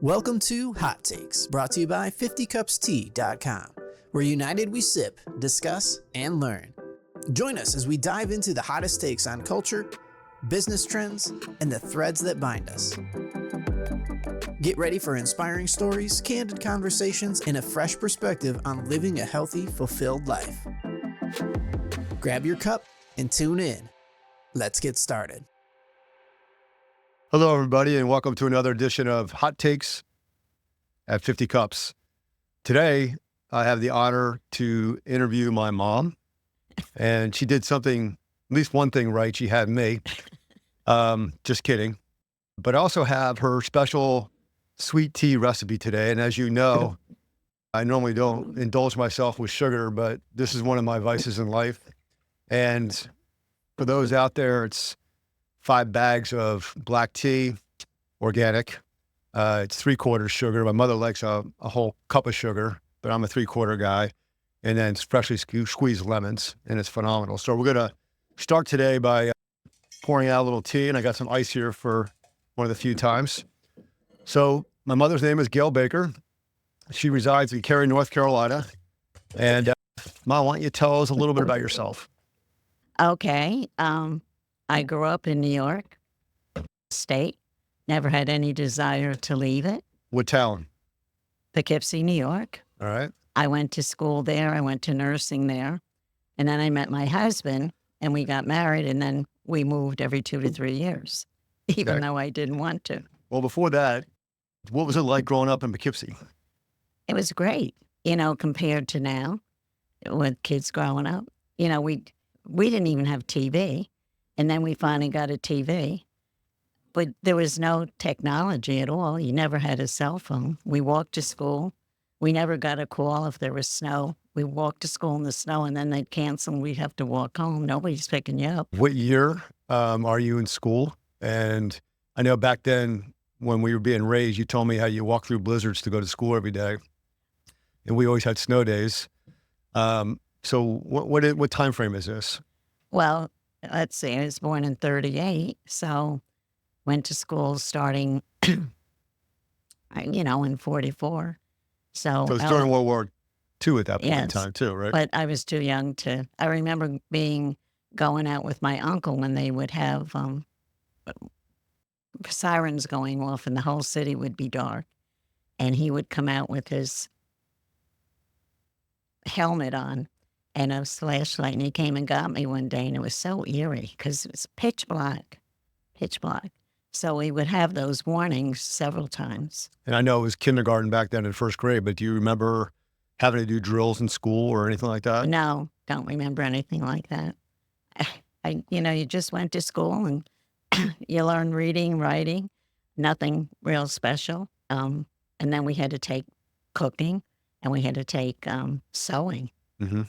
Welcome to Hot Takes, brought to you by 50cupstea.com, where united we sip, discuss, and learn. Join us as we dive into the hottest takes on culture, business trends, and the threads that bind us. Get ready for inspiring stories, candid conversations, and a fresh perspective on living a healthy, fulfilled life. Grab your cup and tune in. Let's get started. Hello, everybody, and welcome to another edition of Hot Takes at 50 Cups. Today, I have the honor to interview my mom, and she did something, at least one thing right. She had me. Just kidding. But I also have her special sweet tea recipe today, and as you know, I normally don't indulge myself with sugar, but this is one of my vices in life. And for those out there, it's 5 bags of black tea, organic. It's 3/4 sugar. My mother likes a whole cup of sugar, but I'm a 3/4 guy. And then freshly squeezed lemons, and it's phenomenal. So we're going to start today by pouring out a little tea, and I got some ice here for one of the few times. So my mother's name is Gail Baker. She resides in Cary, North Carolina. And Mom, why don't you tell us a little bit about yourself? Okay. I grew up in New York State. Never had any desire to leave it. What town? Poughkeepsie, New York. All right. I went to school there. I went to nursing there. And then I met my husband, and we got married, and then we moved every 2 to 3 years, even though I didn't want to. Well, before that, what was it like growing up in Poughkeepsie? It was great, compared to now with kids growing up. We didn't even have TV. And then we finally got a TV, but there was no technology at all. You never had a cell phone. We walked to school. We never got a call if there was snow. We walked to school in the snow, and then they'd cancel, and we'd have to walk home. Nobody's picking you up. What year are you in school? And I know back then when we were being raised, you told me how you walked through blizzards to go to school every day. And we always had snow days. So what time frame is this? Well, let's see, I was born in 1938, so went to school starting, in 1944. So it's during World War II at that point in yes, time too, right? But I was too young to. I remember going out with my uncle when they would have sirens going off and the whole city would be dark. And he would come out with his helmet on and a flashlight, and he came and got me one day, and it was so eerie because it was pitch black. So we would have those warnings several times. And I know it was kindergarten back then in first grade, but do you remember having to do drills in school or anything like that? No, don't remember anything like that. You just went to school and you learned reading, writing, nothing real special. And then we had to take cooking, and we had to take sewing. Mm-hmm.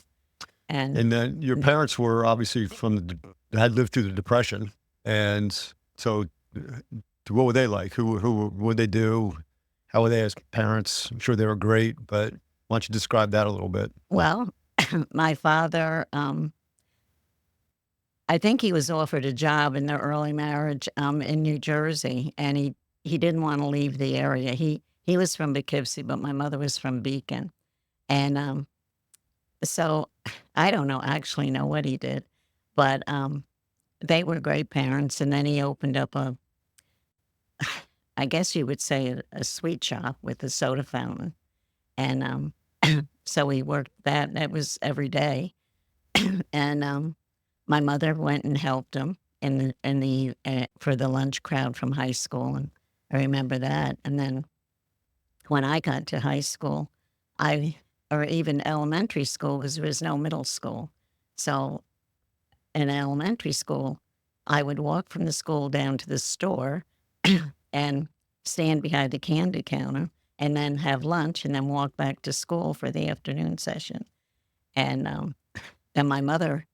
And then your parents were obviously had lived through the Depression. And so what were they like? Who would they do? How were they as parents? I'm sure they were great, but why don't you describe that a little bit? Well, my father, I think he was offered a job in their early marriage in New Jersey, and he didn't want to leave the area. He was from Poughkeepsie, but my mother was from Beacon. And so I don't actually know what he did, but they were great parents. And then he opened up I guess you would say a sweet shop with a soda fountain. And so he worked that. That was every day. And my mother went and helped him for the lunch crowd from high school. And I remember that. And then when I got to high school, or even elementary school, because there was no middle school. So in elementary school, I would walk from the school down to the store and stand behind the candy counter and then have lunch and then walk back to school for the afternoon session. And then my mother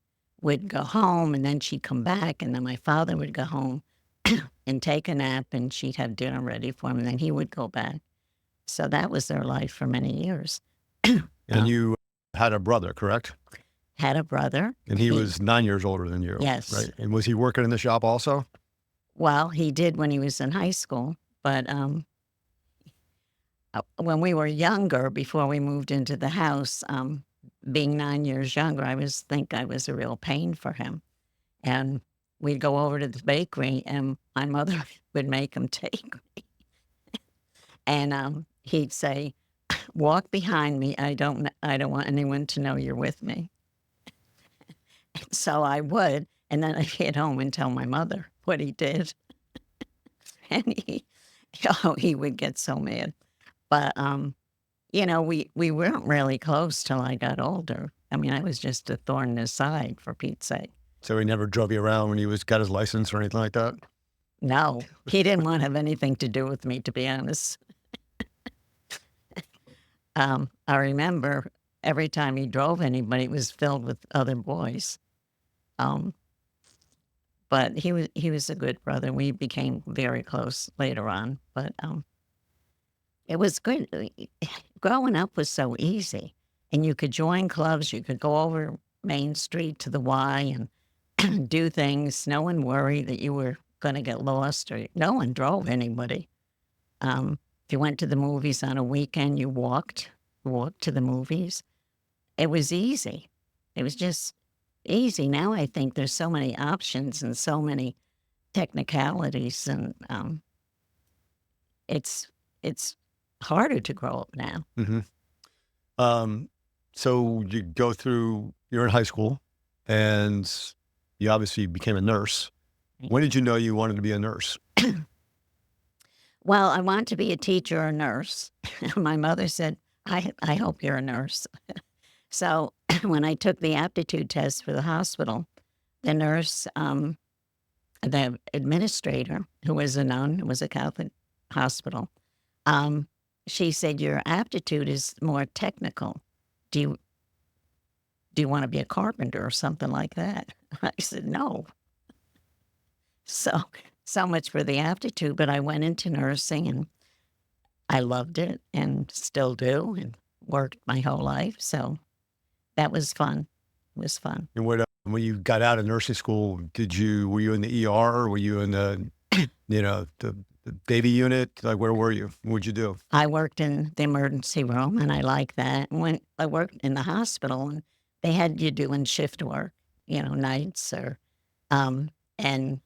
would go home, and then she'd come back, and then my father would go home and take a nap, and she'd have dinner ready for him, and then he would go back. So that was their life for many years. And you had a brother, correct? Had a brother. And he was 9 years older than you. Yes. Right. And was he working in the shop also? Well, he did when he was in high school, but when we were younger, before we moved into the house, being 9 years younger, I was a real pain for him. And we'd go over to the bakery, and my mother would make him take me. And he'd say, "Walk behind me. I don't want anyone to know you're with me." So I would, and then I'd get home and tell my mother what he did, and he would get so mad. But we weren't really close till I got older. I mean, I was just a thorn in his side, for Pete's sake. So he never drove you around when he got his license or anything like that? No, he didn't want to have anything to do with me, to be honest. I remember every time he drove anybody, it was filled with other boys. Um, but he was a good brother. We became very close later on. But it was good. Growing up was so easy, and you could join clubs. You could go over Main Street to the Y and do things. No one worried that you were going to get lost, or no one drove anybody. If you went to the movies on a weekend, you walked to the movies. It was easy. It was just easy. Now I think there's so many options and so many technicalities, and it's harder to grow up now. Mm-hmm. So you're in high school, and you obviously became a nurse. When did you know you wanted to be a nurse? Well, I want to be a teacher or a nurse. My mother said, I hope you're a nurse. So when I took the aptitude test for the hospital, the nurse, the administrator, who was a nun, it was a Catholic hospital, she said, your aptitude is more technical. Do you want to be a carpenter or something like that? I said, no. So much for the aptitude, but I went into nursing, and I loved it and still do, and worked my whole life. So that was fun. It was fun. And when you got out of nursing school, were you in the ER? Were you in the baby unit? Like, where were you? What'd you do? I worked in the emergency room, and I liked that. And when I worked in the hospital, and they had you doing shift work, nights and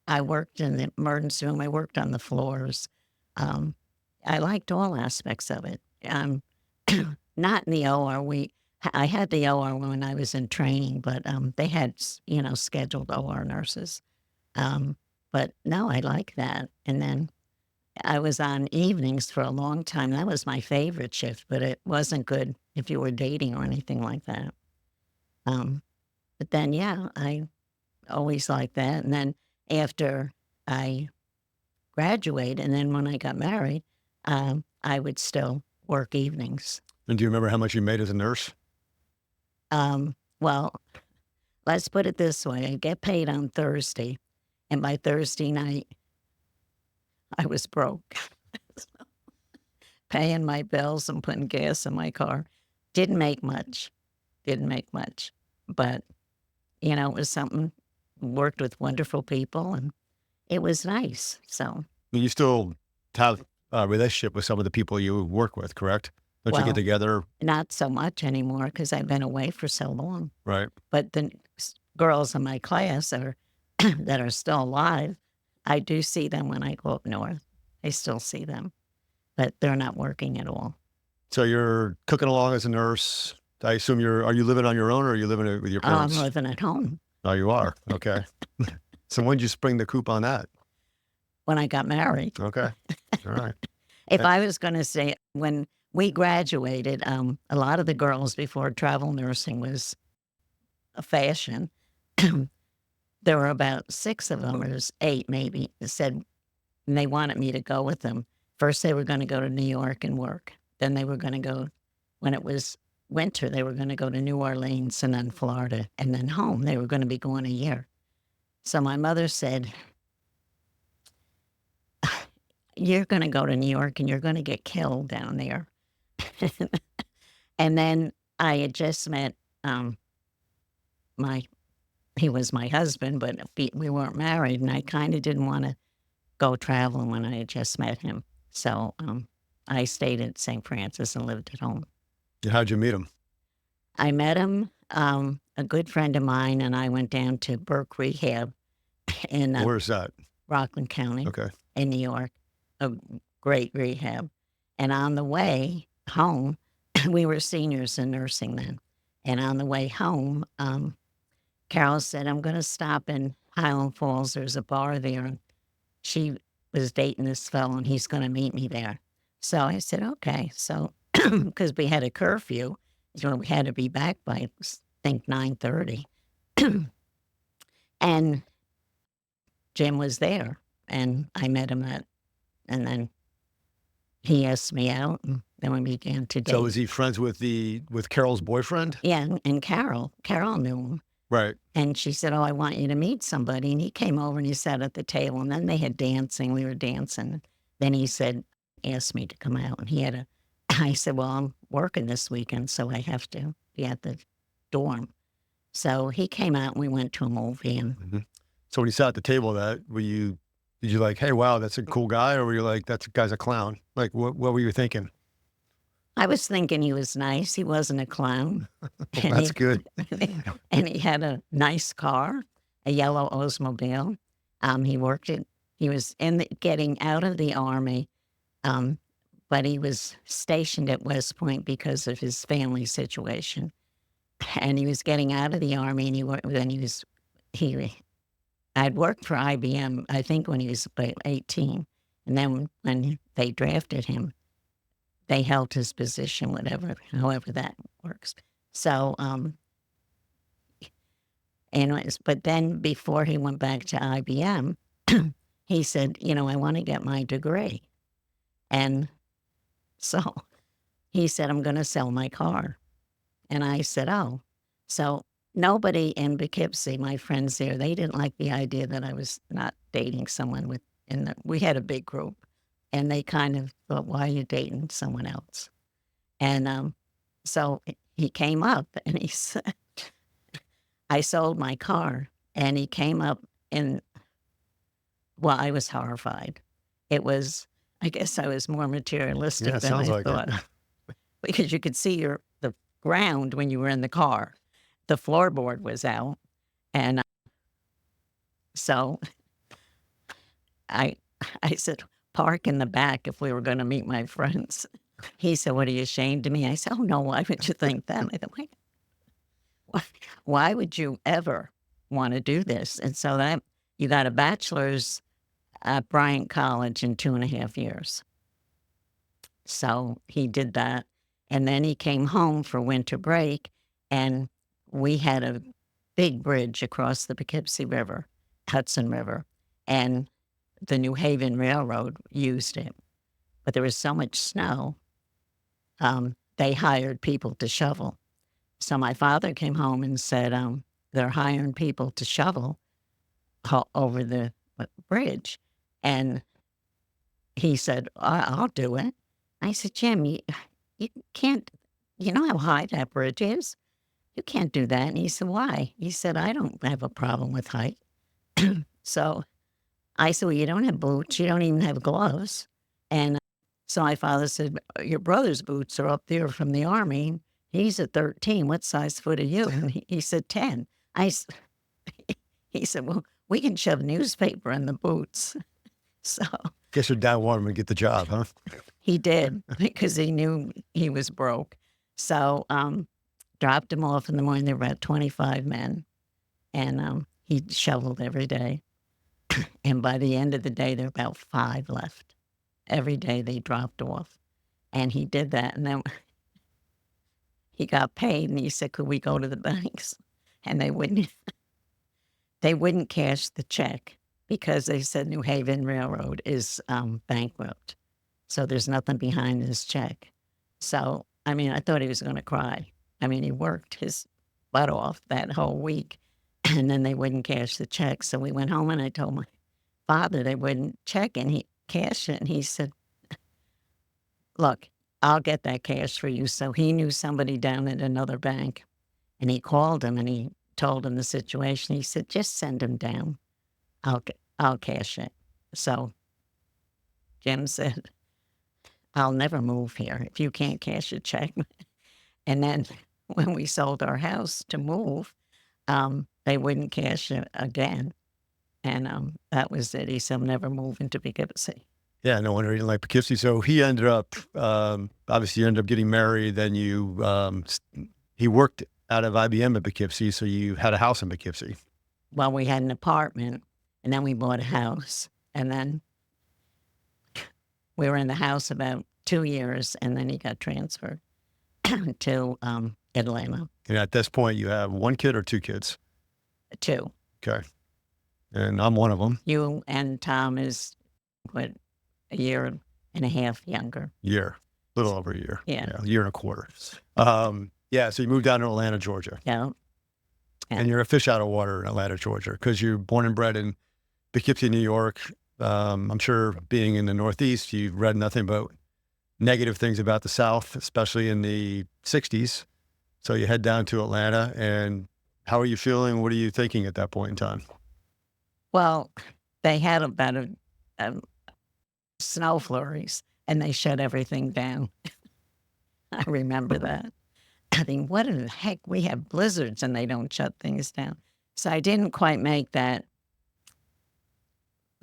I worked in the emergency room. I worked on the floors. I liked all aspects of it. Not in the OR. I had the OR when I was in training, but they had, scheduled OR nurses. But no, I like that. And then I was on evenings for a long time. That was my favorite shift, but it wasn't good if you were dating or anything like that. But then, yeah, I always liked that. And then after I graduated, and then when I got married, I would still work evenings. And do you remember how much you made as a nurse? Well, let's put it this way. I get paid on Thursday, and by Thursday night, I was broke. Paying my bills and putting gas in my car. Didn't make much. But, it was something. Worked with wonderful people, and it was nice. So You still have a relationship with some of the people you work with, correct? Don't you get together? Not so much anymore because I've been away for so long. Right. But the girls in my class that are still alive, I do see them when I go up north. I still see them, but they're not working at all. So you're cooking along as a nurse. I assume are you living on your own, or are you living with your parents? I'm living at home. Oh, you are? Okay. So when did you spring the coop on that? When I got married. Okay. All right. If I was going to say, when we graduated, a lot of the girls, before travel nursing was a fashion, there were about 6 of them, or 8 maybe, that said, and they wanted me to go with them. First, they were going to go to New York and work. Then they were going to go, when it was winter, they were going to go to New Orleans and then Florida, and then home. They were going to be going a year. So my mother said, you're going to go to New York and you're going to get killed down there. And then I had just met he was my husband, but we weren't married, and I kind of didn't want to go traveling when I had just met him. So I stayed at St. Francis and lived at home. And how'd you meet him? I met him, a good friend of mine, and I went down to Burke Rehab in Where's that? Rockland County Okay. in New York, a great rehab. And on the way home, we were seniors in nursing then. And on the way home, Carol said, I'm going to stop in Highland Falls. There's a bar there. And she was dating this fellow, and he's going to meet me there. So I said, okay. So, because we had a curfew, we had to be back by, I think, 9:30. And Jim was there, and I met him and then he asked me out, and then we began to date. So is he friends with Carol's boyfriend? Yeah, and Carol knew him. Right. And she said, oh, I want you to meet somebody. And he came over and he sat at the table, and then they had dancing. We were dancing. Then he asked me to come out, and I said, well, I'm working this weekend, so I have to be at the dorm. So he came out and we went to a movie. And So when you sat at the table, did you like, hey, wow, that's a cool guy? Or were you like, that guy's a clown? Like, what were you thinking? I was thinking he was nice. He wasn't a clown. Well, that's good. And he had a nice car, a yellow Oldsmobile. He was getting out of the Army, but he was stationed at West Point because of his family situation. And he was getting out of the Army, and I'd worked for IBM, I think, when he was about 18. And then when they drafted him, they held his position, however that works. So, but then before he went back to IBM, he said, I want to get my degree. And so he said, I'm going to sell my car. And I said, oh. So nobody in Poughkeepsie, my friends there, they didn't like the idea that I was not dating someone we had a big group. And they kind of thought, why are you dating someone else? And so he came up and he said, I sold my car. And he came up I was horrified. I guess I was more materialistic than I thought. Because you could see the ground when you were in the car. The floorboard was out. And so I said, park in the back if we were going to meet my friends. He said, what, are you ashamed of me? I said, oh, no, why would you think that? I thought, why would you ever want to do this? And so you got a bachelor's at Bryant College in 2.5 years. So he did that. And then he came home for winter break, and we had a big bridge across the Poughkeepsie River, Hudson River, and the New Haven Railroad used it. But there was so much snow, they hired people to shovel. So my father came home and said, they're hiring people to shovel over the bridge. And he said, I'll do it. I said, Jim, you can't, you know how high that bridge is? You can't do that. And he said, why? He said, I don't have a problem with height. So I said, well, you don't have boots. You don't even have gloves. And so my father said, your brother's boots are up there from the Army. He's at 13. What size foot are you? And he said, 10. He said, well, we can shove newspaper in the boots. So guess your dad wanted him to get the job, huh? He did, because he knew he was broke. So dropped him off in the morning. There were about 25 men. And he shoveled every day. And by the end of the day, there were about 5 left. Every day they dropped off. And he did that. And then he got paid, and he said, could we go to the banks? And they wouldn't cash the check because they said New Haven Railroad is bankrupt. So there's nothing behind his check. So, I mean, I thought he was going to cry. I mean, he worked his butt off that whole week, and then they wouldn't cash the check. So we went home, and I told my father they wouldn't check, and he cashed it. And he said, look, I'll get that cash for you. So he knew somebody down at another bank, and he called him, and he told him the situation. He said, just send him down. I'll cash it. So Jim said, I'll never move here if you can't cash a check. And then when we sold our house to move, they wouldn't cash it again. And that was it. He said, "I'm never moving to Poughkeepsie." Yeah, no wonder he didn't like Poughkeepsie. So he ended up, obviously, you ended up getting married. Then he worked out of IBM at Poughkeepsie, so you had a house in Poughkeepsie. Well, we had an apartment, and then we bought a house, and then we were in the house about 2 years, and then he got transferred to Atlanta. And at this point, you have 1 kid or 2 kids? 2. Okay. And I'm one of them. You and Tom is, what, a year and a half younger. Year. A little over a year. Yeah. A year and a quarter. Yeah, so you moved down to Atlanta, Georgia. Yeah. And you're a fish out of water in Atlanta, Georgia, because you're born and bred in Poughkeepsie, New York. I'm sure being in the Northeast, you've read nothing but negative things about the South, especially in the 60s. So you head down to Atlanta, and how are you feeling? What are you thinking at that point in time? Well, they had about a snow flurries, and they shut everything down. I remember that. I think, what in the heck? We have blizzards, and they don't shut things down. So I didn't quite make that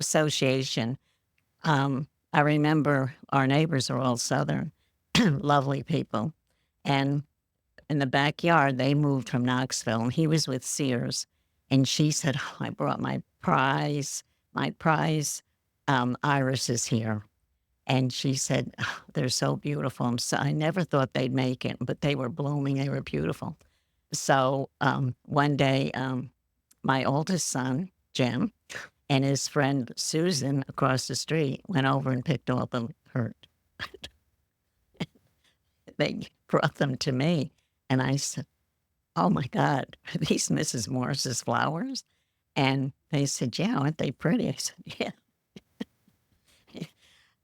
association. I remember our neighbors are all Southern, lovely people. And in the backyard, they moved from Knoxville, and he was with Sears. And she said, "Oh, I brought my prize irises here." And she said, "Oh, they're so beautiful." I never thought they'd make it, but they were blooming. They were beautiful. So one day, my oldest son, Jim, and his friend Susan across the street went over and picked all the hurt. They brought them to me, and I said, "Oh my God, are these Mrs. Morris's flowers?" And they said, "Yeah, aren't they pretty?" I said, "Yeah."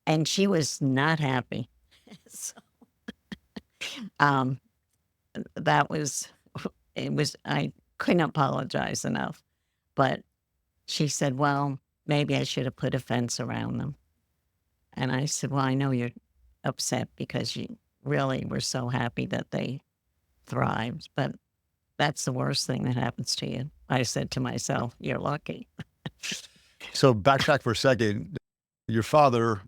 And she was not happy. So, that was, I couldn't apologize enough. But she said, "Well, maybe I should have put a fence around them." And I said, "Well, I know you're upset because you really were so happy that they thrived, but that's the worst thing that happens to you." I said to myself, "You're lucky." So backtrack for a second. Your father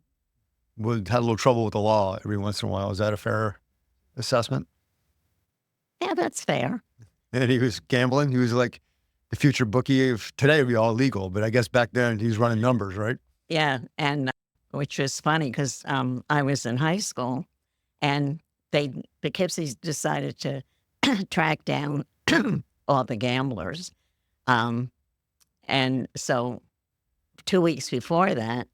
had a little trouble with the law every once in a while. Is that a fair assessment? Yeah, that's fair. And he was gambling. He was like the future bookie of today would be all legal, but I guess back then he was running numbers, right? Yeah, and which was funny because I was in high school, and the Poughkeepsie decided to track down all the gamblers. And so 2 weeks before that,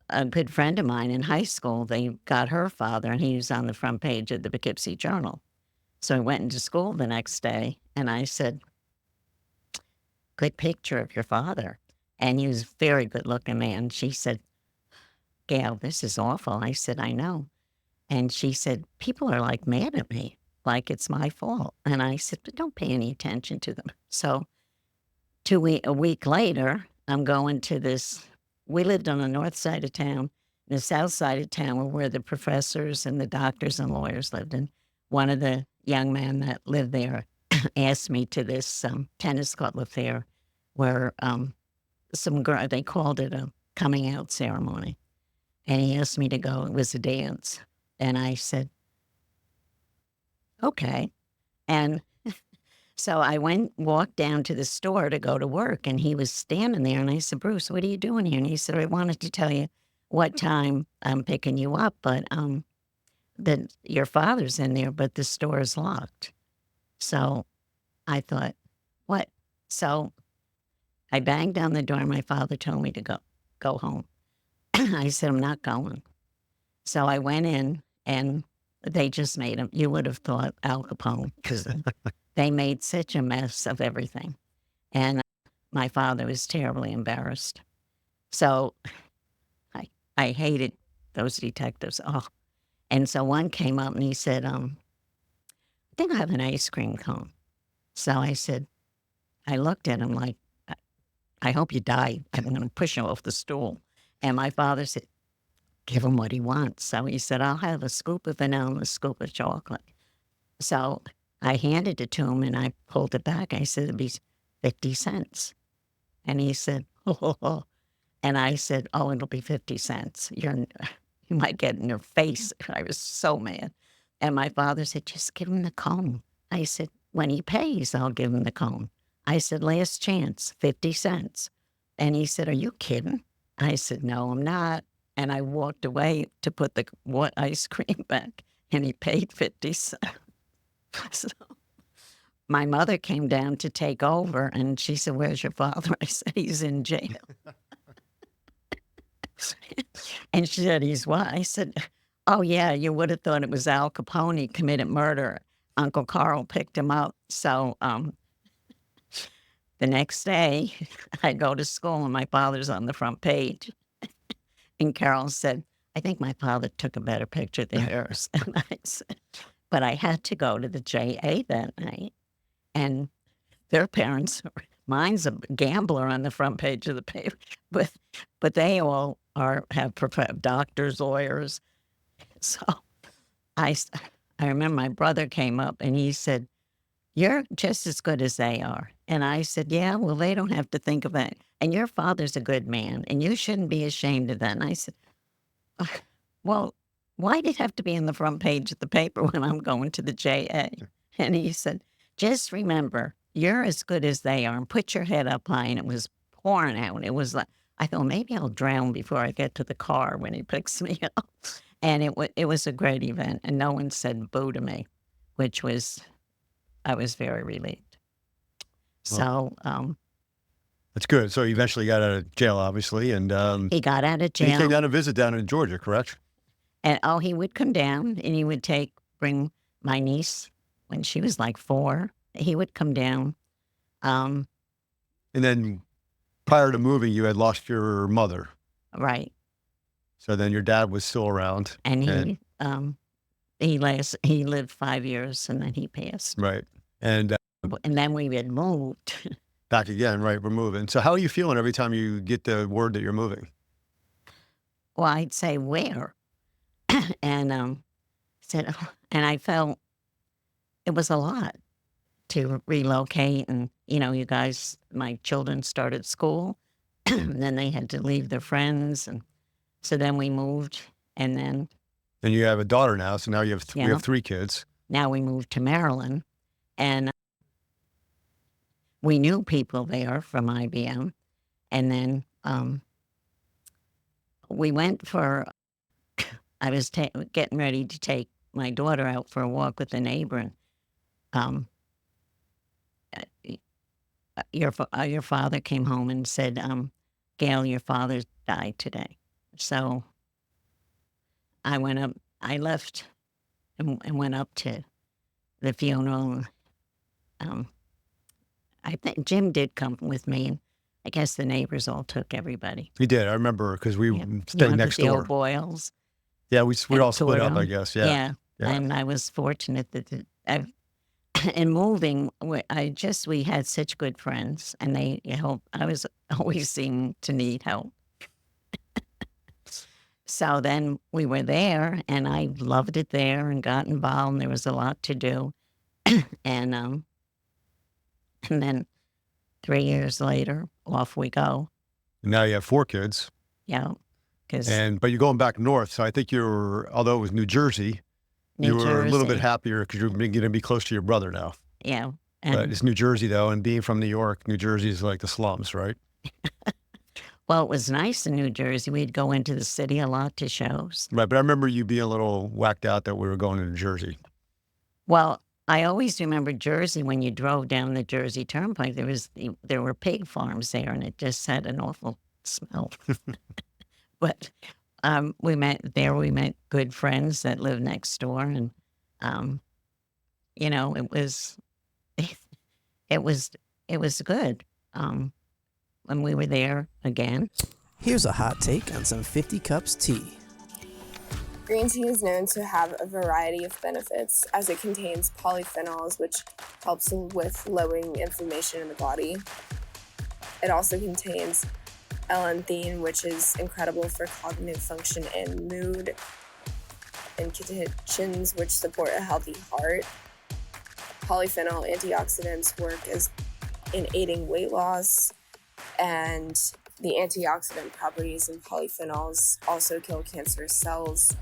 a good friend of mine in high school, they got her father, and he was on the front page of the Poughkeepsie Journal. So I went into school the next day, and I said, "Good picture of your father." And he was a very good-looking man. She said, "Gail, this is awful." I said, "I know." And she said, "People are like mad at me, like it's my fault." And I said, "But don't pay any attention to them." So a week later, I'm going to this. We lived on the north side of town. The south side of town were where the professors and the doctors and lawyers lived. And one of the young men that lived there asked me to this tennis club affair where some girl, they called it a coming out ceremony. And he asked me to go. It was a dance. And I said, "Okay." And so I walked down to the store to go to work, and he was standing there, and I said, "Bruce, what are you doing here?" And he said, "I wanted to tell you what time I'm picking you up, but that your father's in there, but the store is locked." So I thought, what? So I banged down the door, and my father told me to go home. I said, "I'm not going." So I went in, and they just made him, you would have thought Al Capone, because they made such a mess of everything. And my father was terribly embarrassed. So I hated those detectives. Oh. And so one came up and he said, "I think I have an ice cream cone." So I said, I looked at him like, "I hope you die. I'm going to push you off the stool." And my father said, give him what he wants. So he said, I'll have a scoop of vanilla and a scoop of chocolate. So I handed it to him and I pulled it back. I said, it'd be 50 cents. And he said, oh. And I said, oh, it'll be 50 cents. You might get in your face. I was so mad. And my father said, just give him the cone. I said, when he pays, I'll give him the cone. I said, last chance, 50 cents. And he said, are you kidding? I said, no, I'm not. And I walked away to put the ice cream back, and he paid 50 cents. So my mother came down to take over, and she said, where's your father? I said, he's in jail. And she said, he's what? I said, oh, yeah, you would have thought it was Al Capone committed murder. Uncle Carl picked him up. So the next day, I go to school, and my father's on the front page. And Carol said, I think my father took a better picture than yours. And I said, but I had to go to the JA that night. And their parents, mine's a gambler on the front page of the paper, but they all have doctors, lawyers. So I remember my brother came up and he said, you're just as good as they are. And I said, yeah, well, they don't have to think of it. And your father's a good man, and you shouldn't be ashamed of that. And I said, well, why did it have to be in the front page of the paper when I'm going to the JA? And he said, just remember, you're as good as they are, and put your head up high. And it was pouring out. It was like, I thought, maybe I'll drown before I get to the car when he picks me up. And it was a great event, and no one said boo to me, which was, I was very relieved. So, That's good. So he eventually got out of jail, obviously, and he got out of jail. He came down to visit down in Georgia, correct? And he would come down, and he would bring my niece when she was like 4. He would come down. And then prior to moving, you had lost your mother. Right. So then your dad was still around. And he lived 5 years, and then he passed. Right. And then we had moved. Back again, right? We're moving. So how are you feeling every time you get the word that you're moving? Well, I'd say where, and and I felt it was a lot to relocate, and you guys, my children started school, and then they had to leave their friends, and so then we moved, and then. And you have a daughter now, so now you have we have 3 kids. Now we moved to Maryland, and we knew people there from IBM. And then we went for, I was getting ready to take my daughter out for a walk with a neighbor. And your father came home and said, Gail, your father died today. So I left and went up to the funeral. I think Jim did come with me, and I guess the neighbors all took everybody. He did. I remember because we stayed next door. The old Boyles. Yeah, we all split up, I guess. Yeah. And I was fortunate that in moving, we had such good friends, and they helped. I was always seemed to need help. So then we were there, and I loved it there and got involved, and there was a lot to do. And then 3 years later, off we go. And now you have 4 kids. Yeah. But you're going back north, so I think although it was New Jersey, you were a little bit happier because you're going to be close to your brother now. Yeah. But it's New Jersey, though, and being from New York, New Jersey is like the slums, right? Well, it was nice in New Jersey. We'd go into the city a lot to shows. Right, but I remember you being a little whacked out that we were going to New Jersey. Well, I always remember Jersey when you drove down the Jersey Turnpike. There were pig farms there, and it just had an awful smell. But we met good friends that lived next door, and it was good. When we were there again. Here's a hot take on some 50 Cups tea. Green tea is known to have a variety of benefits as it contains polyphenols, which helps with lowering inflammation in the body. It also contains L-theine, which is incredible for cognitive function and mood, and catechins, which support a healthy heart. Polyphenol antioxidants work in aiding weight loss, and the antioxidant properties in polyphenols also kill cancerous cells,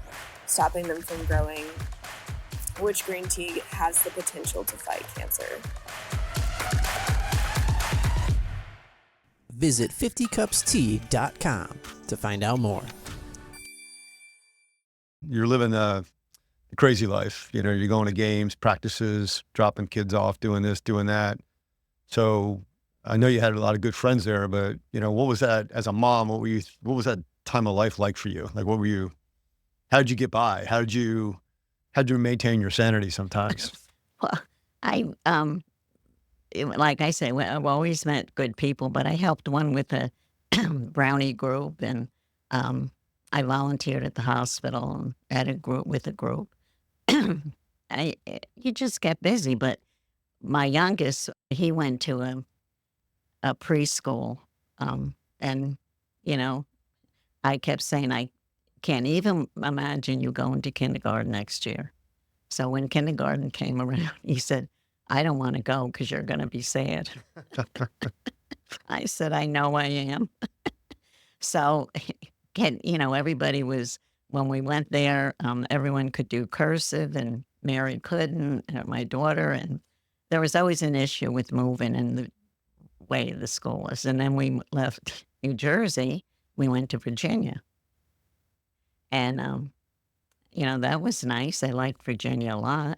stopping them from growing, which green tea has the potential to fight cancer. Visit 50cupstea.com to find out more. You're living a crazy life. You know, you're going to games, practices, dropping kids off, doing this, doing that. So I know you had a lot of good friends there, but you know, what was that as a mom? What was that time of life like for you? Like, how did you get by? How did you maintain your sanity sometimes? Well, like I say, I've always met good people, but I helped one with a brownie group, and I volunteered at the hospital and at a group with a group. You just get busy, but my youngest, he went to a preschool, and you know, I kept saying I can't even imagine you going to kindergarten next year. So when kindergarten came around, he said, I don't want to go because you're going to be sad. I said, I know I am. So, everybody was, when we went there, everyone could do cursive and Mary couldn't, and my daughter. And there was always an issue with moving and the way the school was. And then we left New Jersey, we went to Virginia. And, that was nice. I liked Virginia a lot.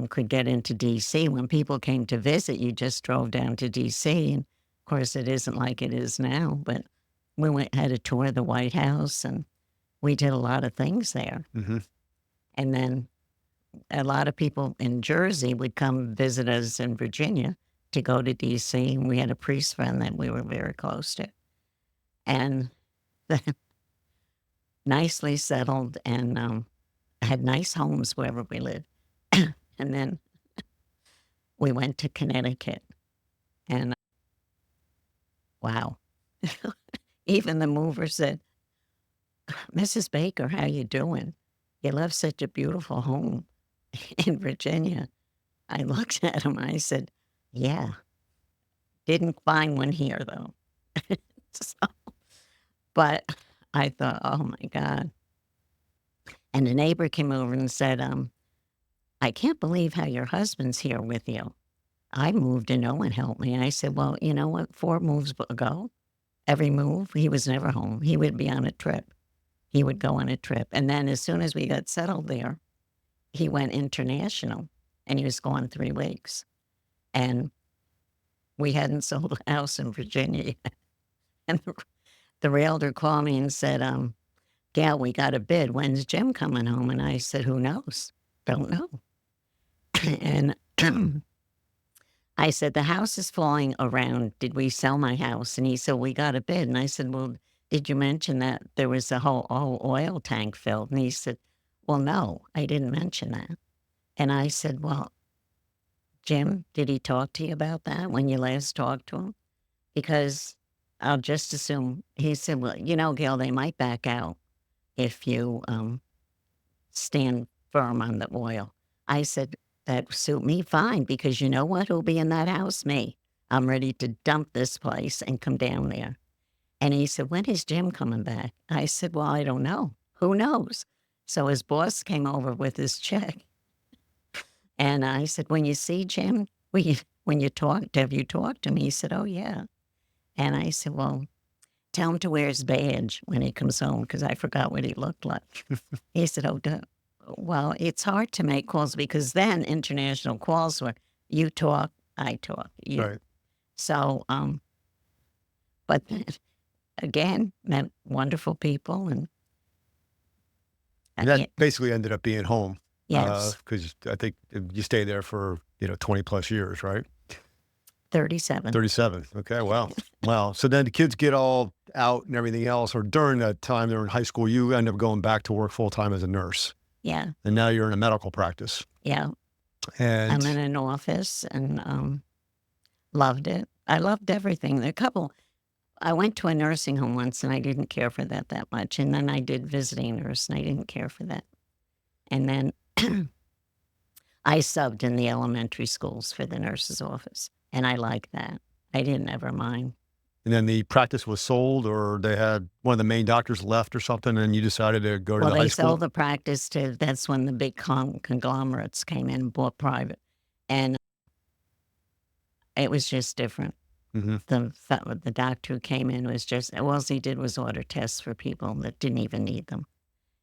Could get into D.C. When people came to visit, you just drove down to D.C. And of course, it isn't like it is now, but we had a tour of the White House, and we did a lot of things there. Mm-hmm. And then a lot of people in Jersey would come visit us in Virginia to go to D.C. And we had a priest friend that we were very close to. And nicely settled and had nice homes wherever we lived. And then we went to Connecticut, and wow, even the mover said, Mrs. Baker, how you doing? You left such a beautiful home in Virginia. I looked at him, I said, yeah, didn't find one here though. So, but I thought, oh my God. And the neighbor came over and said, I can't believe how your husband's here with you. I moved and no one helped me. I said, well, you know what? 4 moves ago, every move, he was never home. He would be on a trip. He would go on a trip. And then as soon as we got settled there, he went international and he was gone 3 weeks. And we hadn't sold a house in Virginia yet. And the realtor called me and said, Gail, we got a bid. When's Jim coming home? And I said, who knows? Don't know. And I said, the house is falling around. Did we sell my house? And he said, we got a bid. And I said, well, did you mention that there was a whole oil tank filled? And he said, well, no, I didn't mention that. And I said, well, Jim, did he talk to you about that when you last talked to him? Because I'll just assume, he said, well, Gail, they might back out if you stand firm on the oil. I said, that suit me fine, because you know what? Who'll be in that house? Me. I'm ready to dump this place and come down there. And he said, when is Jim coming back? I said, well, I don't know. Who knows? So his boss came over with his check. And I said, when you see Jim, when you talked, have you talked to him? He said, oh, yeah. And I said, well, tell him to wear his badge when he comes home, because I forgot what he looked like. He said, oh, well, it's hard to make calls, because then international calls were you talk, I talk. Right. So, but again, met wonderful people. And that basically ended up being home. Yes. Because I think you stayed there for, 20 plus years, right? 37. 37. Okay, wow. Wow. So then the kids get all out and everything else, or during that time they're in high school, you end up going back to work full time as a nurse. Yeah. And now you're in a medical practice. Yeah. And I'm in an office and loved it. I loved everything. I went to a nursing home once, and I didn't care for that much. And then I did visiting nurse, and I didn't care for that. And then I subbed in the elementary schools for the nurse's office, and I liked that. I didn't ever mind. And then the practice was sold, or they had one of the main doctors left or something, and you decided to go to Well, the high they school? sold the practice to, that's when the big conglomerates came in and bought private. And it was just different. Mm-hmm. The doctor who came in was just, all he did was order tests for people that didn't even need them.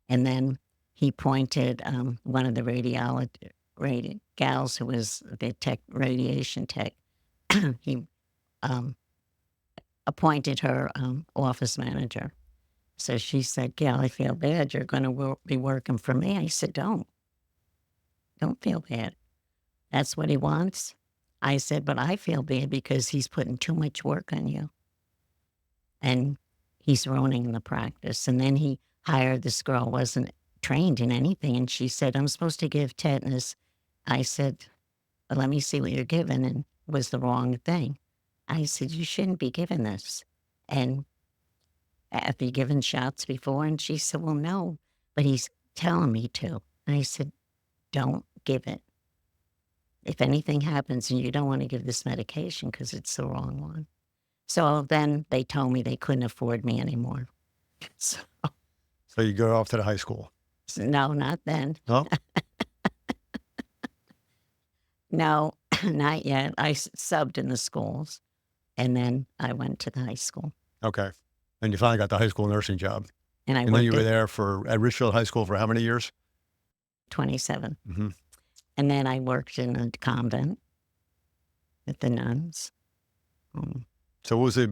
And then he appointed one of the gals who was the radiation tech. He appointed her office manager. So she said, Gail, I feel bad. You're going to be working for me. I said, don't feel bad. That's what he wants. I said, but I feel bad because he's putting too much work on you. And he's ruining the practice. And then he hired this girl, wasn't trained in anything. And she said, I'm supposed to give tetanus. I said, well, let me see what you're giving. And it was the wrong thing. I said, you shouldn't be giving this. And have you given shots before? And she said, well, no, but he's telling me to. And I said, don't give it. If anything happens and you don't want to give this medication because it's the wrong one. So then they told me they couldn't afford me anymore. So you go off to the high school? No, not then. No? No, not yet. I subbed in the schools, and then I went to the high school. Okay. And you finally got the high school nursing job. And then you were there at Richfield High School for how many years? 27. Mm-hmm. And then I worked in a convent with the nuns. So what was it,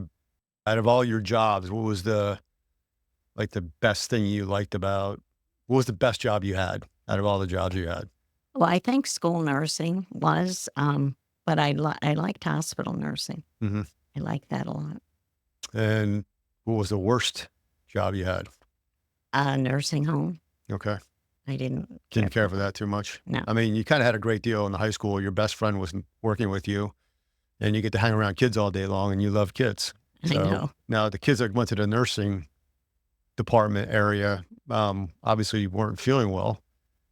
out of all your jobs, what was the best thing you liked about, what was the best job you had out of all the jobs you had? Well, I think school nursing was, but I liked hospital nursing. Mm-hmm. I liked that a lot. And what was the worst job you had? Nursing home. Okay. I didn't care for that too much? No. I mean, you kind of had a great deal in the high school. Your best friend was working with you, and you get to hang around kids all day long, and you love kids. So, I know. Now, the kids that went to the nursing department area, obviously weren't feeling well.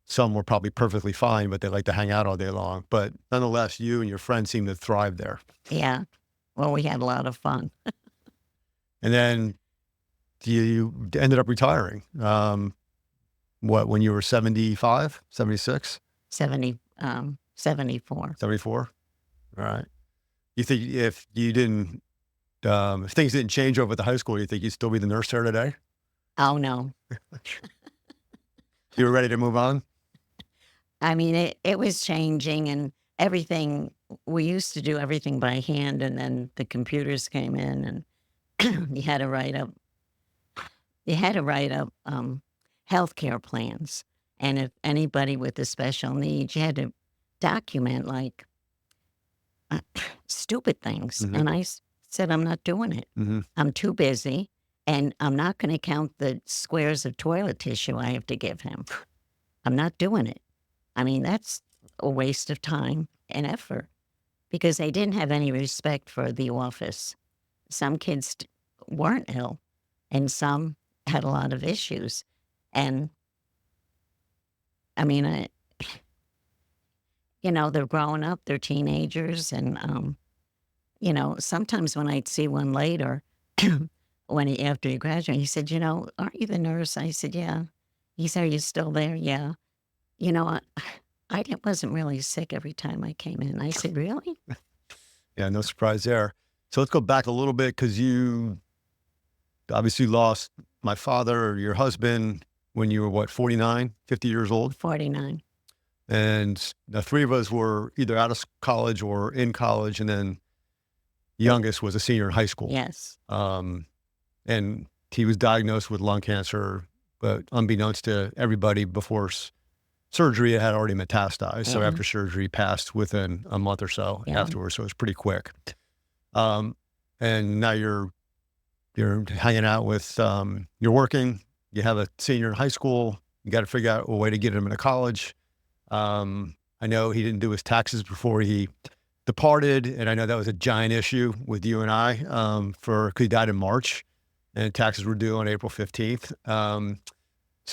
Some were probably perfectly fine, but they like to hang out all day long. But nonetheless, you and your friends seemed to thrive there. Yeah. Well, we had a lot of fun. And then you ended up retiring. When you were 75, 76? 74. 74? All right. You think if you didn't, if things didn't change over at the high school, you think you'd still be the nurse there today? Oh, no. You were ready to move on? I mean, it was changing and everything. We used to do everything by hand, and then the computers came in, and you had to write up healthcare plans. And if anybody with a special needs, you had to document like stupid things. Mm-hmm. And I said, I'm not doing it. Mm-hmm. I'm too busy, and I'm not going to count the squares of toilet tissue I have to give him. I'm not doing it. I mean, that's a waste of time and effort because they didn't have any respect for the office. Some kids weren't ill, and some had a lot of issues. And I mean, they're growing up, they're teenagers. And, sometimes when I'd see one later, after he graduated, he said, aren't you the nurse? I said, yeah. He said, are you still there? Yeah. I wasn't really sick every time I came in. I said, really? Yeah, no surprise there. So let's go back a little bit because you obviously lost my father or your husband when you were, 49, 50 years old? 49. And the three of us were either out of college or in college, and then the youngest was a senior in high school. Yes. And he was diagnosed with lung cancer, but unbeknownst to everybody, before surgery, it had already metastasized. So after surgery, passed within a month or so afterwards. So it was pretty quick. And now you're hanging out with, you're working, you have a senior in high school, you got to figure out a way to get him into college. I know he didn't do his taxes before he departed, and I know that was a giant issue with you and I, because he died in March, and taxes were due on April 15th.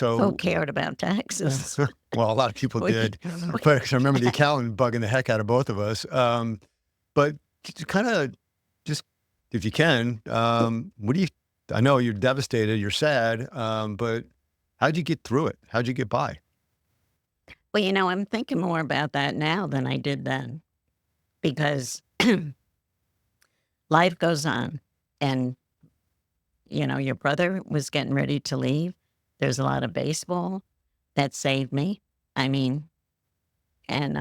Who cared about taxes? Well, a lot of people did, but 'cause I remember the accountant bugging the heck out of both of us. But kind of just, if you can, I know you're devastated, you're sad, but how'd you get through it? How'd you get by? Well, I'm thinking more about that now than I did then, because life goes on. And, your brother was getting ready to leave. There's a lot of baseball that saved me. I mean, and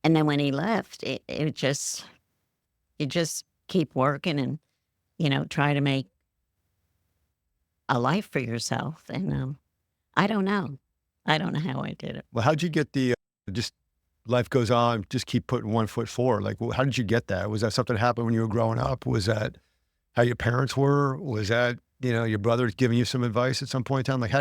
then when he left, it just, you just keep working and, try to make a life for yourself. And I don't know. I don't know how I did it. Well, how'd you get just life goes on, just keep putting one foot forward? Like, how did you get that? Was that something that happened when you were growing up? Was that how your parents were? Was that, your brother giving you some advice at some point in time? Like,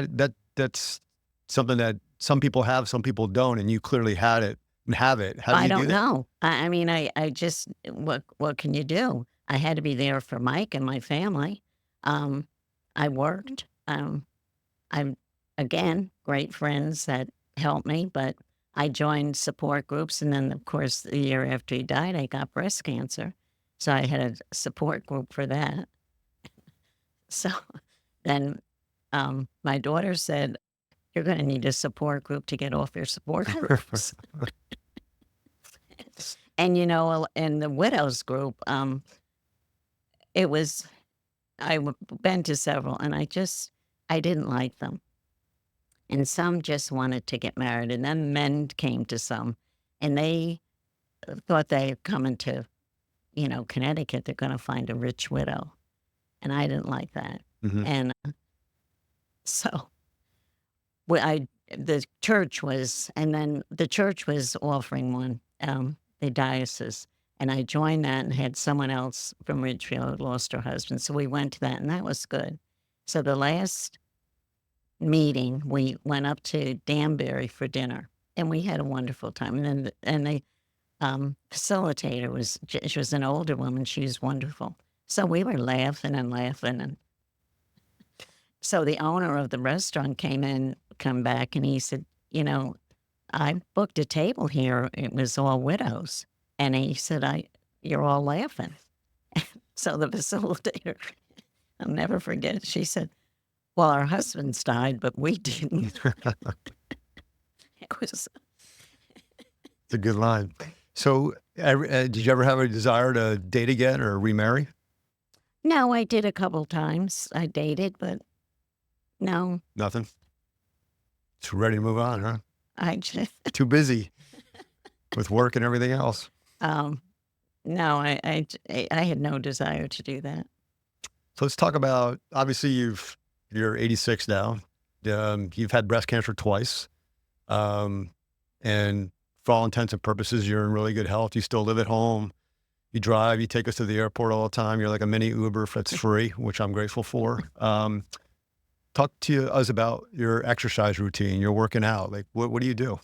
that's something that some people have, some people don't, and you clearly had it and have it. How do you do that? I don't know. I mean, I just, what can you do? I had to be there for Mike and my family. I worked. I'm, again, great friends that helped me, but I joined support groups. And then, of course, the year after he died, I got breast cancer. So I had a support group for that. So then my daughter said, "You're going to need a support group to get off your support groups." And, in the widows group, it was, I've been to several, and I didn't like them. And some just wanted to get married. And then men came to some, and they thought they were coming to, Connecticut, they're going to find a rich widow. And I didn't like that. Mm-hmm. And so the church was offering one, the diocese. And I joined that and had someone else from Ridgefield who lost her husband. So we went to that, and that was good. So the last meeting, we went up to Danbury for dinner, and we had a wonderful time. And the facilitator she was an older woman. She was wonderful. So we were laughing and laughing. And so the owner of the restaurant come back, and he said, I booked a table here. It was all widows. And he said, you're all laughing. So the facilitator, I'll never forget it. She said, "Well, our husbands died, but we didn't." It was. It's a good line. So did you ever have a desire to date again or remarry? No, I did a couple times. I dated, but no. Nothing? Just ready to move on, huh? I just. Too busy with work and everything else. No, I had no desire to do that. So let's talk about, obviously you're 86 now. You've had breast cancer twice. And for all intents and purposes, you're in really good health. You still live at home. You drive, you take us to the airport all the time. You're like a mini Uber that's free, which I'm grateful for. Talk to us about your exercise routine. You're working out. Like, what do you do?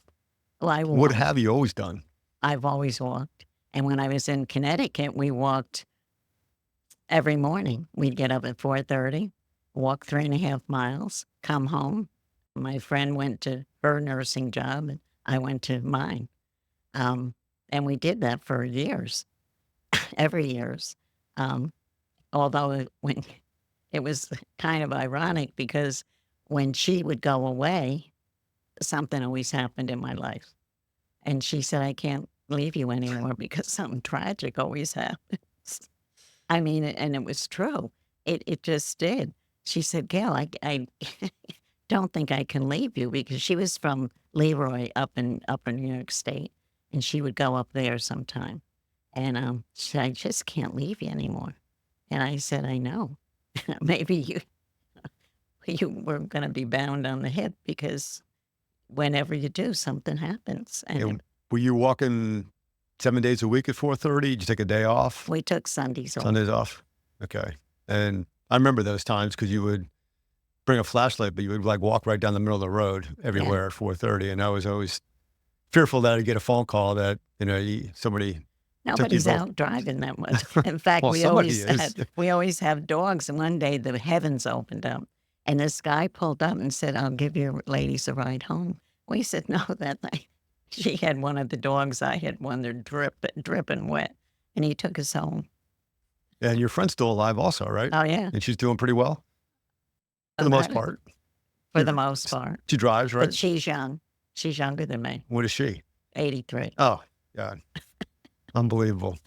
Well, I walk. What have you always done? I've always walked. And when I was in Connecticut, we walked every morning. We'd get up at 4:30, walk 3.5 miles, come home. My friend went to her nursing job, and I went to mine. And we did that for years, every years. Although when it was kind of ironic, because when she would go away, something always happened in my life. And she said, "I can't leave you anymore because something tragic always happens." I mean, and it was true. It just did. She said, "Gail, I don't think I can leave you," because she was from Leroy up in New York State, and she would go up there sometime. And she said, "I just can't leave you anymore." And I said, "I know." Maybe you were going to be bound on the hip, because whenever you do, something happens. And were you walking 7 days a week at 4:30? Did you take a day off? We took Sundays off. Sundays off. Okay. And I remember those times, because you would bring a flashlight, but you would like walk right down the middle of the road everywhere at 4:30. And I was always fearful that I'd get a phone call that, somebody. Nobody's both. out driving that much. In fact, Well, we somebody always is. we always have dogs. And one day the heavens opened up, and this guy pulled up and said, "I'll give your ladies a ride home." We said, "No, that night." She had one of the dogs. I had one. They're dripping wet, and he took us home. And your friend's still alive also, right? Oh yeah, And she's doing pretty well for the most Okay. part. For the most part. She drives, right? But she's young. She's younger than me. What is she? 83. Oh, God. Unbelievable.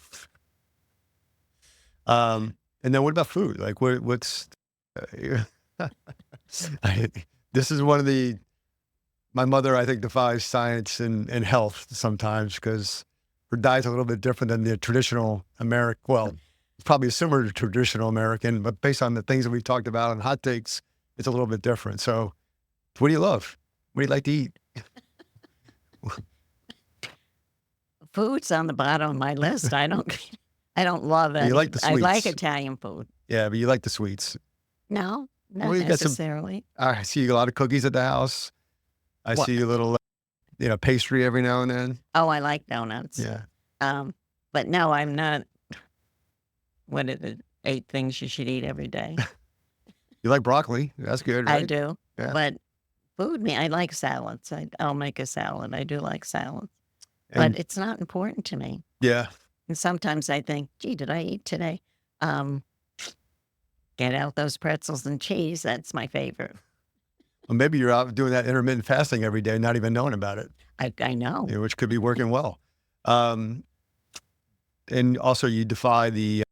And then what about food? Like what's this is one of my mother, I think, defies science and health sometimes because her diet's a little bit different than the traditional American. Well, it's probably similar to traditional American, but based on the things that we talked about on Hot Takes, it's a little bit different. So what do you love? What do you like to eat? Food's on the bottom of my list. I don't love it. You like the I like sweets. Italian food. Yeah, but you like the sweets. No, not Well, you got some- necessarily. I see a lot of cookies at the house. I What? see a little, pastry every now and then. Oh, I like donuts. Yeah. But no, I'm not. What are the 8 things you should eat every day? You like broccoli. That's good, right? I do. Yeah. But I like salads. I'll make a salad. I do like salads. And- But it's not important to me. Yeah. And sometimes I think, gee, did I eat today? Get out those pretzels and cheese. That's my favorite. Well, maybe you're out doing that intermittent fasting every day, not even knowing about it, I know. which could be working well. And also you defy the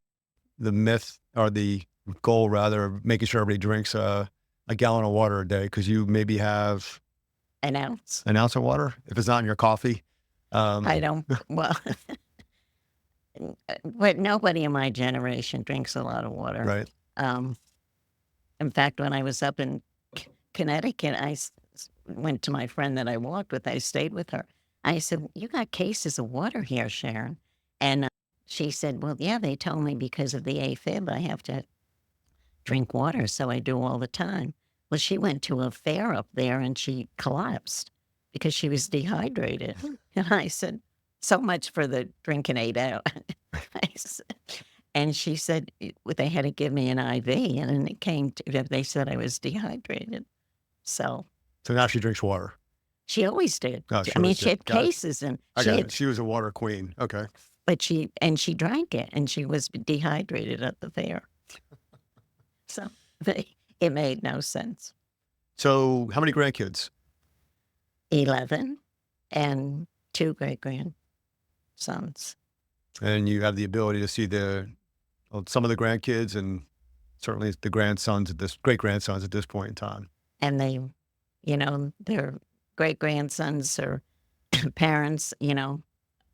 myth or the goal rather of making sure everybody drinks a gallon of water a day because you maybe have An ounce. an ounce of water if it's not in your coffee. I don't. Well, but nobody in my generation drinks a lot of water. Right. In fact, when I was up in Connecticut, went to my friend that I walked with. I stayed with her. I said, "You got cases of water here, Sharon." And she said, "Well, yeah, they told me because of the AFib, I have to drink water, so I do all the time." Well, she went to a fair up there and she collapsed because she was dehydrated. And I said, "So much for the drinking 8 hours." And she said they had to give me an IV, and then it came to, they said I was dehydrated. So now she drinks water. she always did. Oh, she I mean, always she did. had Got it. cases, and I got it. She was a water queen. Okay. but she drank it, and she was dehydrated at the fair. So it made no sense. So how many grandkids? 11 and 2 great-grandsons. And you have the ability to see some of the grandkids and certainly the great-grandsons at this point in time. And they, their great-grandsons or parents,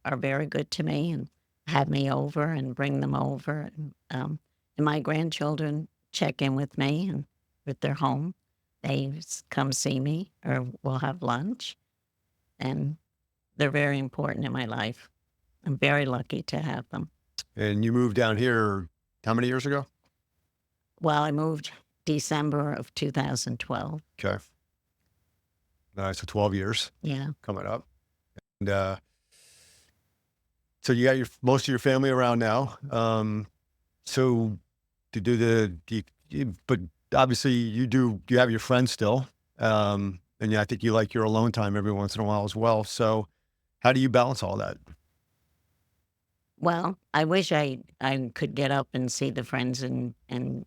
are very good to me and have me over and bring them over. And my grandchildren check in with me and if they're home. They come see me or we'll have lunch. And they're very important in my life. I'm very lucky to have them. And you moved down here how many years ago? Well, I moved December of 2012. Okay. So 12 years Yeah. coming up. And so you got most of your family around now. So but obviously you have your friends still. And I think you like your alone time every once in a while as well. So how do you balance all that? Well, I wish I could get up and see the friends in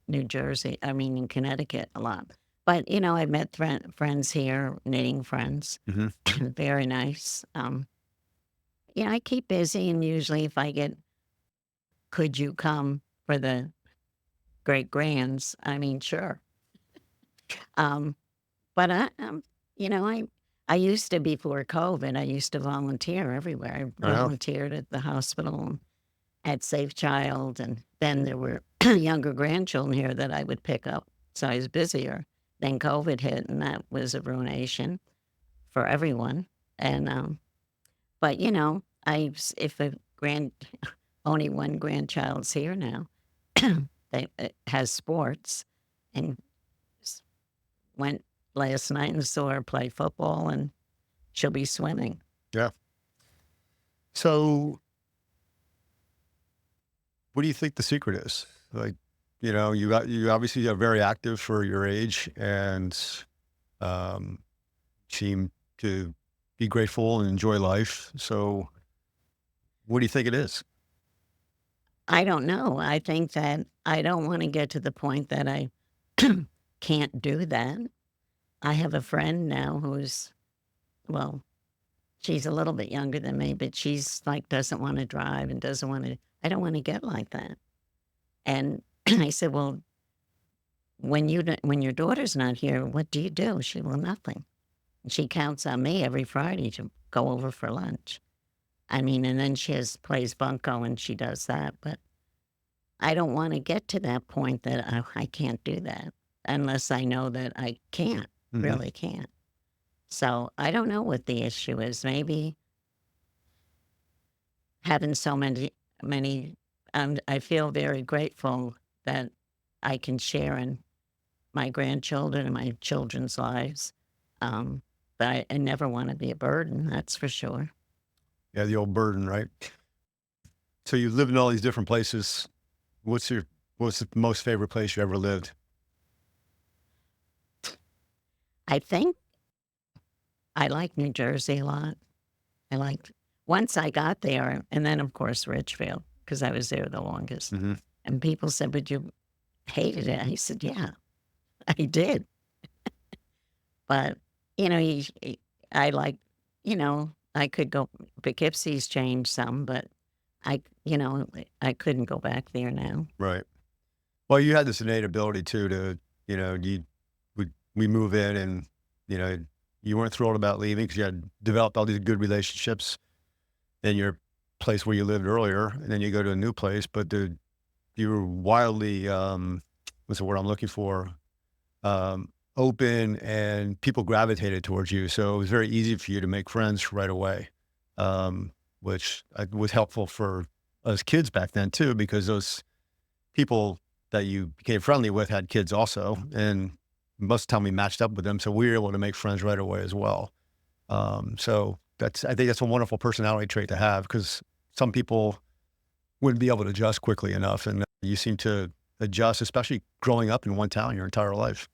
New Jersey, in Connecticut a lot. But, I met friends here, knitting friends. Mm-hmm. Very nice. I keep busy, and usually if I get, could you come for the great-grands? Sure. But I used to, before COVID, I used to volunteer everywhere. I volunteered at the hospital, at Safe Child, and then there were younger grandchildren here that I would pick up. So I was busier. Then COVID hit, and that was a ruination for everyone. And but if only one grandchild's here now, they has sports, and went last night and saw her play football, and she'll be swimming. Yeah. So what do you think the secret is? Like, you obviously are very active for your age and um, seem to be grateful and enjoy life. So what do you think it is? I don't know. I think that I don't want to get to the point that I can't do that. I have a friend now who's, well, she's a little bit younger than me, but she's like, doesn't want to drive and doesn't want to, I don't want to get like that. And I said, well, when your daughter's not here, what do you do? She, well, nothing. And she counts on me every Friday to go over for lunch. I mean, and then plays bunco and she does that, but I don't want to get to that point that I can't do that unless I know that I can't, really can't. So I don't know what the issue is. Maybe having so many, I feel very grateful that I can share in my grandchildren and my children's lives. But I never want to be a burden, that's for sure. Yeah, the old burden, right? So you live in all these different places. What's the most favorite place you ever lived? I think I like New Jersey a lot. Once I got there, and then of course Ridgefield, because I was there the longest. Mm-hmm. And people said, but you hated it. I said, yeah, I did. But, I like, I could go, Poughkeepsie's changed some, but I couldn't go back there now. Right. Well, you had this innate ability too to, we move in and, you weren't thrilled about leaving because you had developed all these good relationships in your place where you lived earlier. And then you go to a new place, but you were wildly, what's the word I'm looking for? Open, and people gravitated towards you. So it was very easy for you to make friends right away, which was helpful for us kids back then too, because those people that you became friendly with had kids also, and most of the time we matched up with them. So we were able to make friends right away as well. So I think that's a wonderful personality trait to have, because some people wouldn't be able to adjust quickly enough. And you seem to adjust, especially growing up in one town your entire life.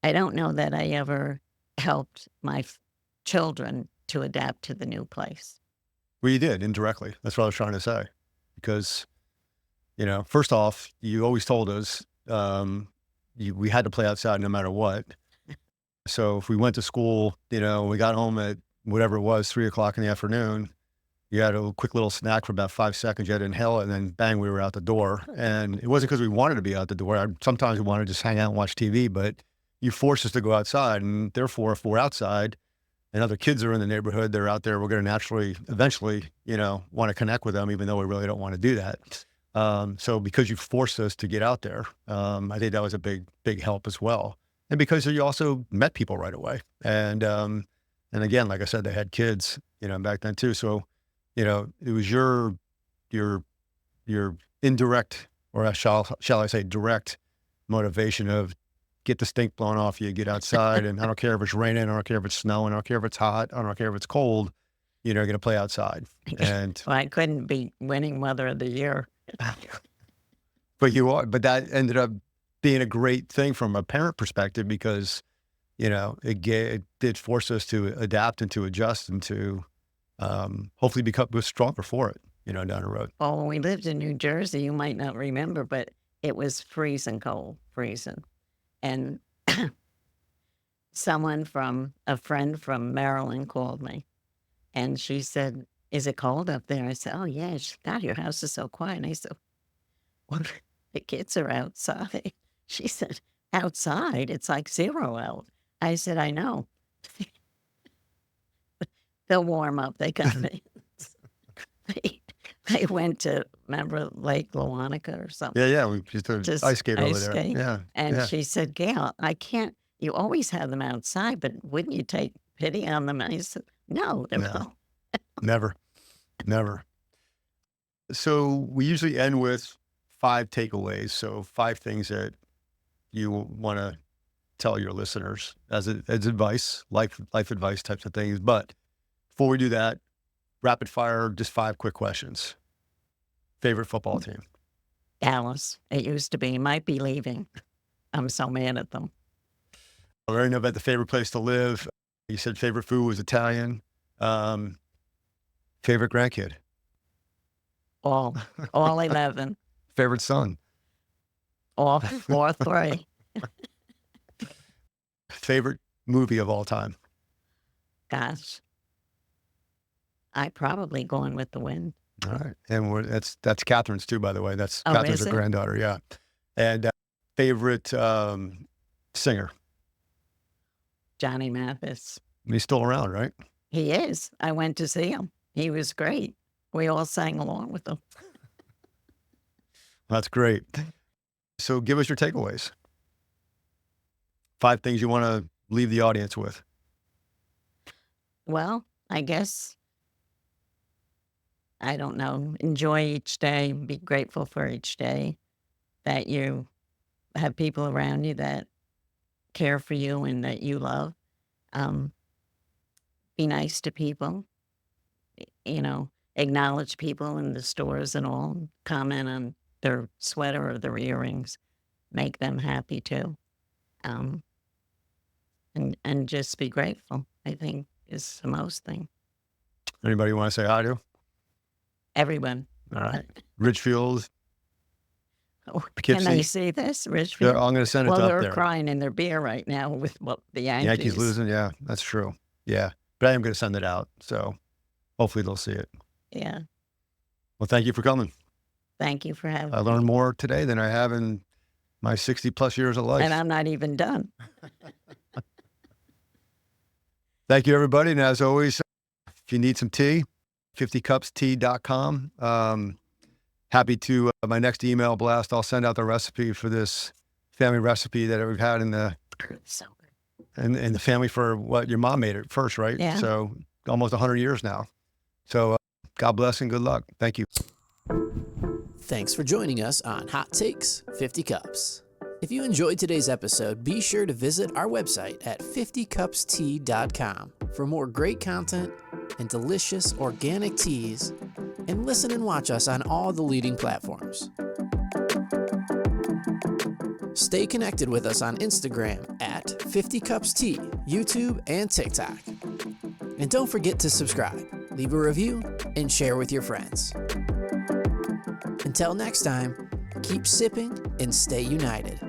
I don't know that I ever helped my children to adapt to the new place. Well, you did indirectly. That's what I was trying to say. Because, first off, you always told us we had to play outside no matter what. So if we went to school, we got home at whatever it was, 3:00 in the afternoon, you had a quick little snack for about 5 seconds, you had to inhale it, and then bang, we were out the door. And it wasn't because we wanted to be out the door. Sometimes we wanted to just hang out and watch TV, but you forced us to go outside. And therefore, if we're outside and other kids are in the neighborhood, they're out there, we're going to naturally, eventually, want to connect with them, even though we really don't want to do that. So because you forced us to get out there, I think that was a big, big help as well. And because you also met people right away. And again, like I said, they had kids, back then too. So, it was your indirect, or shall I say direct motivation of get the stink blown off you, get outside. And I don't care if it's raining, I don't care if it's snowing, I don't care if it's hot, I don't care if it's cold, you're going to play outside. And well, I couldn't be winning Mother of the Year. But you are, but that ended up being a great thing from a parent perspective, because, it did force us to adapt and to adjust and to hopefully become stronger for it, down the road. Well, when we lived in New Jersey, you might not remember, but it was freezing cold, freezing. And a friend from Maryland called me, and she said, is it cold up there? I said, oh yeah. She said, God, your house is so quiet. And I said, well, the kids are outside. She said, outside? It's like 0 out. I said, I know. They'll warm up. They got me. They went to, remember Lake Lewanika or something? Yeah, we just ice skate over there. Skate. Yeah. And she said, Gail, I can't, you always have them outside, but wouldn't you take pity on them? And I said, no, they won't. Never. So we usually end with 5 takeaways. So 5 things that you want to tell your listeners as advice, life advice types of things. But before we do that, rapid fire, just 5 quick questions. Favorite football team? Dallas. It used to be. Might be leaving. I'm so mad at them. I already know about the favorite place to live. You said favorite food was Italian. Favorite grandkid? All 11. Favorite son? All 3. Favorite movie of all time? Gosh. I probably Gone with the Wind. All right. And that's Catherine's too, by the way. That's Oh, Catherine's is her it? granddaughter, yeah. And favorite singer? Johnny Mathis. He's still around, right? He is. I went to see him. He was great. We all sang along with him. That's great. So give us your takeaways. 5 things you want to leave the audience with. Well, I guess, I don't know, enjoy each day, be grateful for each day, that you have people around you that care for you and that you love. Be nice to people, acknowledge people in the stores and all, comment on their sweater or their earrings, make them happy too. And just be grateful, I think, is the most thing. Anybody you want to say hi to? Everyone. All right. Richfield. Oh, Poughkeepsie. can they see this, Yeah, Richfield? I'm going to send it Well, up they're there. crying in their beer right now with the Yankees. Yankees losing, yeah, that's true. Yeah, but I am going to send it out, so hopefully they'll see it. Yeah. Well, thank you for coming. Thank you for having I me. learned more today than I have in my 60-plus years of life. And I'm not even done. Thank you, everybody. And as always, if you need some tea, 50cupstea.com. Happy to, my next email blast, I'll send out the recipe for this family recipe that we've had in the So good. in the family for what your mom made it first, right? Yeah. So almost 100 years now. So God bless and good luck. Thank you. Thanks for joining us on Hot Takes 50 Cups. If you enjoyed today's episode, be sure to visit our website at 50cupstea.com for more great content and delicious organic teas, and listen and watch us on all the leading platforms. Stay connected with us on Instagram at 50cupstea, YouTube, and TikTok. And don't forget to subscribe, leave a review, and share with your friends. Until next time, keep sipping and stay united.